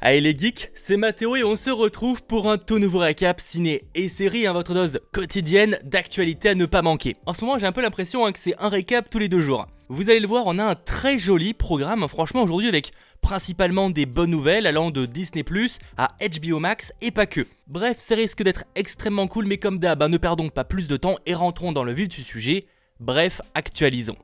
Allez les geeks, c'est Mathéo et on se retrouve pour un tout nouveau récap ciné et série, votre dose quotidienne d'actualité à ne pas manquer. En ce moment j'ai un peu l'impression que c'est un récap tous les 2 jours. Vous allez le voir, on a un très joli programme franchement aujourd'hui avec principalement des bonnes nouvelles allant de Disney+, à HBO Max et pas que. Bref, ça risque d'être extrêmement cool mais comme d'hab, ne perdons pas plus de temps et rentrons dans le vif du sujet. Bref, actualisons.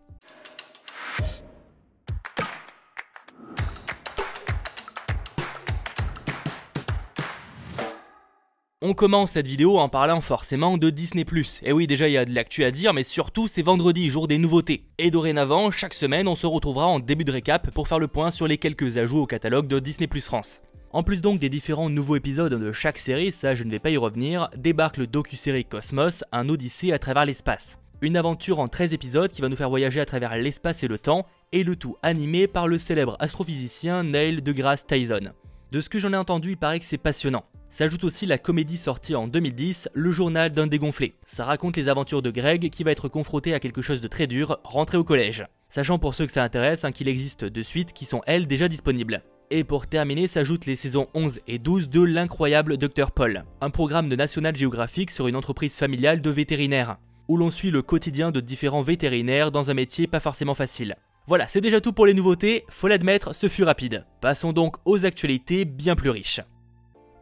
On commence cette vidéo en parlant forcément de Disney+. Et oui, déjà il y a de l'actu à dire, mais surtout c'est vendredi, jour des nouveautés. Et dorénavant, chaque semaine, on se retrouvera en début de récap pour faire le point sur les quelques ajouts au catalogue de Disney+ France. En plus donc des différents nouveaux épisodes de chaque série, ça je ne vais pas y revenir, débarque le docu-série Cosmos, un odyssée à travers l'espace. Une aventure en 13 épisodes qui va nous faire voyager à travers l'espace et le temps, et le tout animé par le célèbre astrophysicien Neil deGrasse Tyson. De ce que j'en ai entendu, il paraît que c'est passionnant. S'ajoute aussi la comédie sortie en 2010, Le journal d'un dégonflé. Ça raconte les aventures de Greg qui va être confronté à quelque chose de très dur, rentré au collège. Sachant pour ceux que ça intéresse qu'il existe 2 suites qui sont elles déjà disponibles. Et pour terminer, s'ajoutent les saisons 11 et 12 de l'incroyable Dr Paul, un programme de National Geographic sur une entreprise familiale de vétérinaires, où l'on suit le quotidien de différents vétérinaires dans un métier pas forcément facile. Voilà, c'est déjà tout pour les nouveautés, faut l'admettre, ce fut rapide. Passons donc aux actualités bien plus riches.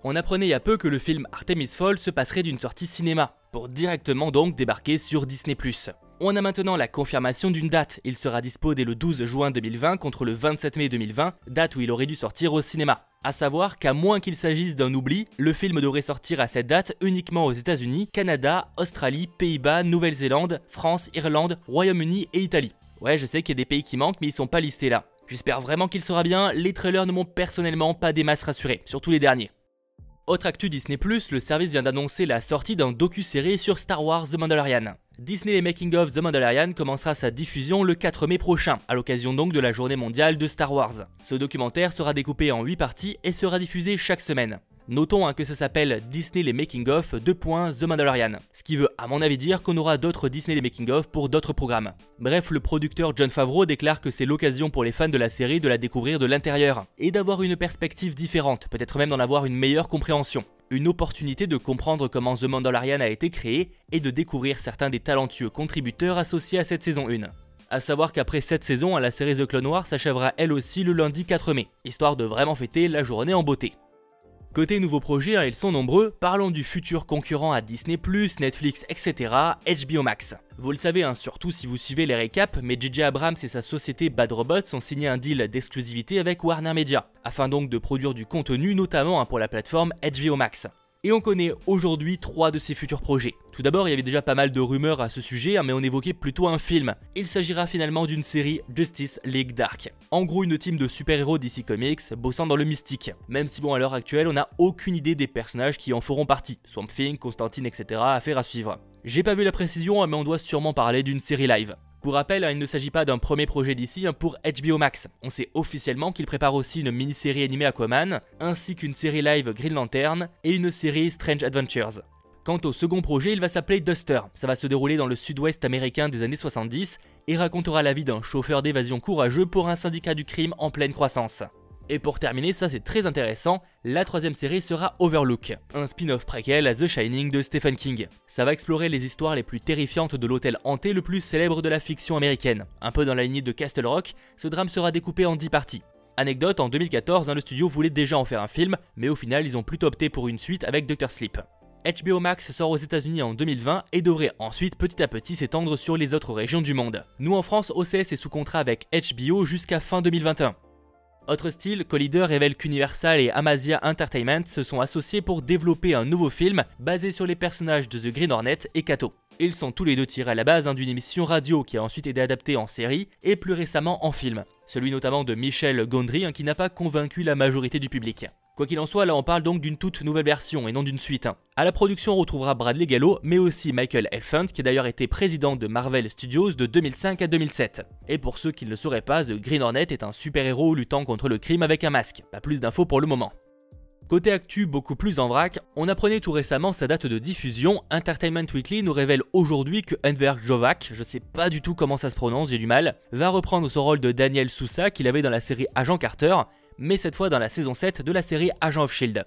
On apprenait il y a peu que le film Artemis Falls se passerait d'une sortie cinéma, pour directement donc débarquer sur Disney+. On a maintenant la confirmation d'une date, il sera dispo dès le 12 juin 2020 contre le 27 mai 2020, date où il aurait dû sortir au cinéma. A savoir qu'à moins qu'il s'agisse d'un oubli, le film devrait sortir à cette date uniquement aux États-Unis, Canada, Australie, Pays-Bas, Nouvelle-Zélande, France, Irlande, Royaume-Uni et Italie. Ouais, je sais qu'il y a des pays qui manquent mais ils sont pas listés là. J'espère vraiment qu'il sera bien, les trailers ne m'ont personnellement pas des masses rassurés, surtout les derniers. Autre actu Disney+, le service vient d'annoncer la sortie d'un docu-série sur Star Wars The Mandalorian. Disney les Making of The Mandalorian commencera sa diffusion le 4 mai prochain, à l'occasion donc de la journée mondiale de Star Wars. Ce documentaire sera découpé en 8 parties et sera diffusé chaque semaine. Notons que ça s'appelle Disney les Making of The Mandalorian, ce qui veut à mon avis dire qu'on aura d'autres Disney les Making of pour d'autres programmes. Bref, le producteur Jon Favreau déclare que c'est l'occasion pour les fans de la série de la découvrir de l'intérieur, et d'avoir une perspective différente, peut-être même d'en avoir une meilleure compréhension. Une opportunité de comprendre comment The Mandalorian a été créé, et de découvrir certains des talentueux contributeurs associés à cette saison 1. A savoir qu'après cette saison, la série The Clone Wars s'achèvera elle aussi le lundi 4 mai, histoire de vraiment fêter la journée en beauté. Côté nouveaux projets, ils sont nombreux, parlons du futur concurrent à Disney+, Netflix, etc., HBO Max. Vous le savez, surtout si vous suivez les récaps, mais J.J. Abrams et sa société Bad Robot ont signé un deal d'exclusivité avec Warner Media, afin donc de produire du contenu, notamment pour la plateforme HBO Max. Et on connaît aujourd'hui 3 de ces futurs projets. Tout d'abord, il y avait déjà pas mal de rumeurs à ce sujet, mais on évoquait plutôt un film. Il s'agira finalement d'une série Justice League Dark. En gros, une team de super-héros DC Comics bossant dans le mystique. Même si à l'heure actuelle, on n'a aucune idée des personnages qui en feront partie. Swamp Thing, Constantine, etc. Affaire à suivre. J'ai pas vu la précision, mais on doit sûrement parler d'une série live. Pour rappel, il ne s'agit pas d'un premier projet d'ici pour HBO Max. On sait officiellement qu'il prépare aussi une mini-série animée Aquaman, ainsi qu'une série live Green Lantern et une série Strange Adventures. Quant au second projet, il va s'appeler Duster. Ça va se dérouler dans le sud-ouest américain des années 70 et racontera la vie d'un chauffeur d'évasion courageux pour un syndicat du crime en pleine croissance. Et pour terminer, ça c'est très intéressant, la 3e série sera Overlook, un spin-off préquel à The Shining de Stephen King. Ça va explorer les histoires les plus terrifiantes de l'hôtel hanté le plus célèbre de la fiction américaine. Un peu dans la lignée de Castle Rock, ce drame sera découpé en 10 parties. Anecdote, en 2014, le studio voulait déjà en faire un film, mais au final ils ont plutôt opté pour une suite avec Dr Sleep. HBO Max sort aux États-Unis en 2020 et devrait ensuite petit à petit s'étendre sur les autres régions du monde. Nous en France, OCS est sous contrat avec HBO jusqu'à fin 2021. Autre style, Collider révèle qu'Universal et Amasia Entertainment se sont associés pour développer un nouveau film basé sur les personnages de The Green Hornet et Kato. Ils sont tous les deux tirés à la base d'une émission radio qui a ensuite été adaptée en série et plus récemment en film. Celui notamment de Michel Gondry qui n'a pas convaincu la majorité du public. Quoi qu'il en soit, là on parle donc d'une toute nouvelle version et non d'une suite. À la production on retrouvera Bradley Gallo, mais aussi Michael Elfant qui a d'ailleurs été président de Marvel Studios de 2005 à 2007. Et pour ceux qui ne le sauraient pas, The Green Hornet est un super-héros luttant contre le crime avec un masque. Pas plus d'infos pour le moment. Côté actu beaucoup plus en vrac, on apprenait tout récemment sa date de diffusion. Entertainment Weekly nous révèle aujourd'hui que Enver Jovac, je sais pas du tout comment ça se prononce, j'ai du mal, va reprendre son rôle de Daniel Sousa qu'il avait dans la série Agent Carter, mais cette fois dans la saison 7 de la série Agent of Shield.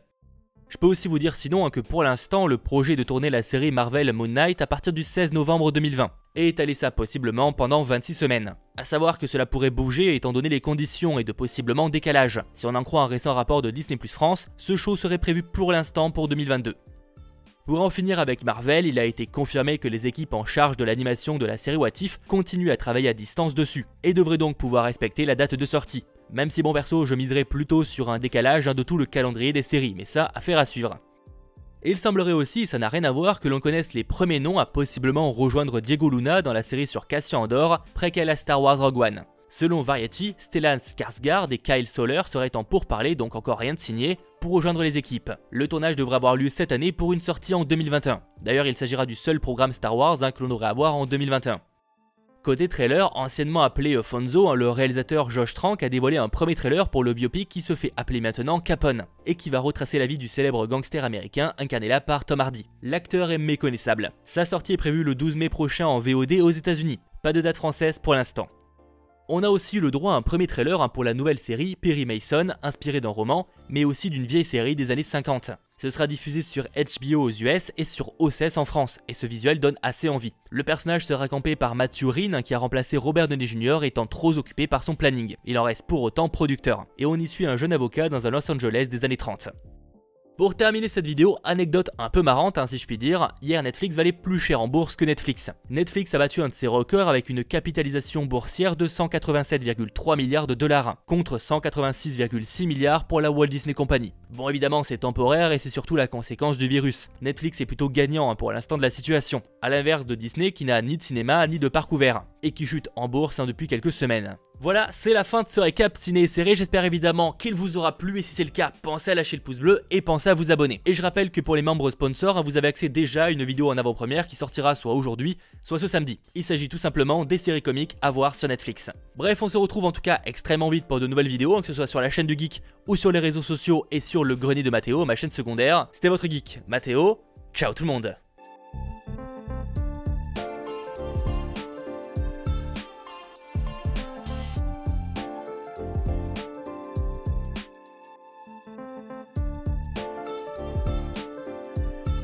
Je peux aussi vous dire sinon que pour l'instant, le projet de tourner la série Marvel Moon Knight à partir du 16 novembre 2020 et étaler ça possiblement pendant 26 semaines. A savoir que cela pourrait bouger étant donné les conditions et de possiblement décalage. Si on en croit un récent rapport de Disney+ France, ce show serait prévu pour l'instant pour 2022. Pour en finir avec Marvel, il a été confirmé que les équipes en charge de l'animation de la série What If continuent à travailler à distance dessus, et devraient donc pouvoir respecter la date de sortie. Même si bon perso, je miserais plutôt sur un décalage de tout le calendrier des séries, mais ça, affaire à suivre. Et il semblerait aussi, ça n'a rien à voir, que l'on connaisse les premiers noms à possiblement rejoindre Diego Luna dans la série sur Cassian Andor, préquelle à Star Wars Rogue One. Selon Variety, Stellan Skarsgård et Kyle Soller seraient en pourparlers, donc encore rien de signé, pour rejoindre les équipes. Le tournage devrait avoir lieu cette année pour une sortie en 2021. D'ailleurs, il s'agira du seul programme Star Wars que l'on devrait avoir en 2021. Côté trailer, anciennement appelé Fonzo, le réalisateur Josh Trank a dévoilé un premier trailer pour le biopic qui se fait appeler maintenant Capone, et qui va retracer la vie du célèbre gangster américain incarné là par Tom Hardy. L'acteur est méconnaissable. Sa sortie est prévue le 12 mai prochain en VOD aux États-Unis. Pas de date française pour l'instant. On a aussi eu le droit à un premier trailer pour la nouvelle série Perry Mason, inspirée d'un roman, mais aussi d'une vieille série des années 50. Ce sera diffusé sur HBO aux US et sur OCS en France, et ce visuel donne assez envie. Le personnage sera campé par Matthew Rhyn, qui a remplacé Robert Downey Jr. étant trop occupé par son planning. Il en reste pour autant producteur, et on y suit un jeune avocat dans un Los Angeles des années 30. Pour terminer cette vidéo, anecdote un peu marrante si je puis dire, hier Netflix valait plus cher en bourse que Netflix. Netflix a battu un de ses records avec une capitalisation boursière de 187,3 milliards de dollars, contre 186,6 milliards pour la Walt Disney Company. Bon évidemment c'est temporaire et c'est surtout la conséquence du virus. Netflix est plutôt gagnant pour l'instant de la situation, à l'inverse de Disney qui n'a ni de cinéma ni de parc ouvert, et qui chute en bourse depuis quelques semaines. Voilà, c'est la fin de ce récap ciné et série, j'espère évidemment qu'il vous aura plu et si c'est le cas, pensez à lâcher le pouce bleu et pensez à vous abonner. Et je rappelle que pour les membres sponsors, vous avez accès déjà à une vidéo en avant-première qui sortira soit aujourd'hui, soit ce samedi. Il s'agit tout simplement des séries comiques à voir sur Netflix. Bref, on se retrouve en tout cas extrêmement vite pour de nouvelles vidéos, que ce soit sur la chaîne du Geek ou sur les réseaux sociaux et sur le grenier de Mathéo, ma chaîne secondaire. C'était votre Geek, Mathéo, ciao tout le monde.